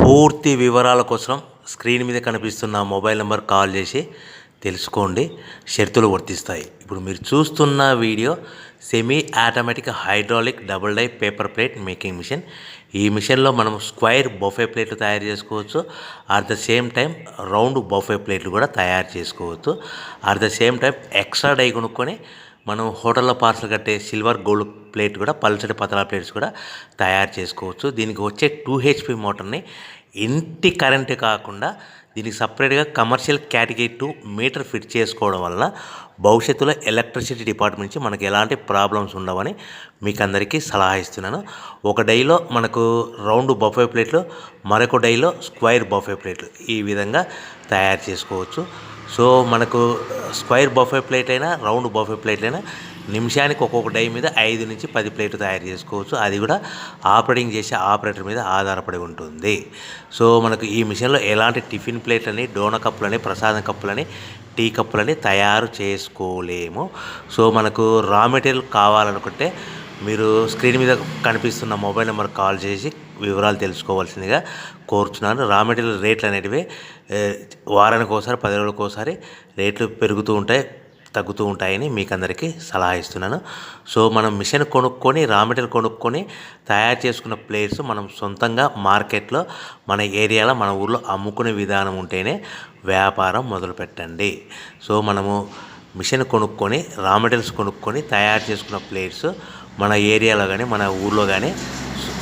పూర్తి వివరాల కోసం స్క్రీన్ మీద కనిపిస్తున్న మొబైల్ నెంబర్ కాల్ చేసి తెలుసుకోండి. షరతులు వర్తిస్తాయి. ఇప్పుడు మీరు చూస్తున్న video semi automatic hydraulic double die paper plate making machine. ఈ మిషన్లో మనం స్క్వైర్ బఫే ప్లేట్లు తయారు చేసుకోవచ్చు. At the same time round buffet ప్లేట్లు కూడా తయారు చేసుకోవచ్చు. At the same time extra die కొనుక్కొని మనం హోటల్లో పార్సల్ కట్టే సిల్వర్ గోల్డ్ ప్లేట్ కూడా పల్చటి పతలా ప్లేట్స్ కూడా తయారు చేసుకోవచ్చు. దీనికి వచ్చే 2 HP మోటార్ని ఇంటి కరెంటు కాకుండా దీనికి సపరేట్గా కమర్షియల్ కేటగిరీ 2 మీటర్ ఫిట్ చేసుకోవడం వల్ల భవిష్యత్తులో ఎలక్ట్రిసిటీ డిపార్ట్మెంట్ నుంచి మనకి ఎలాంటి ప్రాబ్లమ్స్ ఉండవని మీకు అందరికీ సలహా ఇస్తున్నాను. ఒక డైలో మనకు రౌండ్ బఫే ప్లేట్లు, మరొక డైలో స్క్వైర్ బఫే ప్లేట్లు ఈ విధంగా తయారు చేసుకోవచ్చు. సో మనకు స్క్వైర్ బఫే ప్లేట్ అయినా రౌండ్ బఫే ప్లేట్ అయినా నిమిషానికి ఒక్కొక్క డై మీద 5 నుంచి 10 ప్లేట్లు తయారు చేసుకోవచ్చు. అది కూడా ఆపరేటింగ్ చేసే ఆపరేటర్ మీద ఆధారపడి ఉంటుంది. సో మనకు ఈ మిషన్లో ఎలాంటి టిఫిన్ ప్లేట్లని, డోనా కప్పులని, ప్రసాదం కప్పులని, టీ కప్పులని తయారు చేసుకోలేము. సో మనకు రా మెటీరియల్ కావాలనుకుంటే మీరు స్క్రీన్ మీద కనిపిస్తున్న మొబైల్ నెంబర్ కాల్ చేసి వివరాలు తెలుసుకోవాల్సిందిగా కోరుచున్నాను. రా మెటీరియల్ రేట్లు అనేటివి వారానికి ఒకసారి, 10 రోజులకు ఒకసారి రేట్లు పెరుగుతూ ఉంటాయి, తగ్గుతూ ఉంటాయని మీకు అందరికీ సలహా ఇస్తున్నాను. సో మనం మిషన్ కొనుక్కొని రా మెటీరియల్ కొనుక్కొని తయారు చేసుకున్న ప్లేట్స్ మనం సొంతంగా మార్కెట్లో మన ఏరియాలో మన ఊర్లో అమ్ముకునే విధానం ఉంటేనే వ్యాపారం మొదలు పెట్టండి. సో మనము మిషన్ కొనుక్కొని రా మెటీరియల్స్ కొనుక్కొని తయారు చేసుకున్న ప్లేట్స్ మన ఏరియాలో కానీ మన ఊర్లో కానీ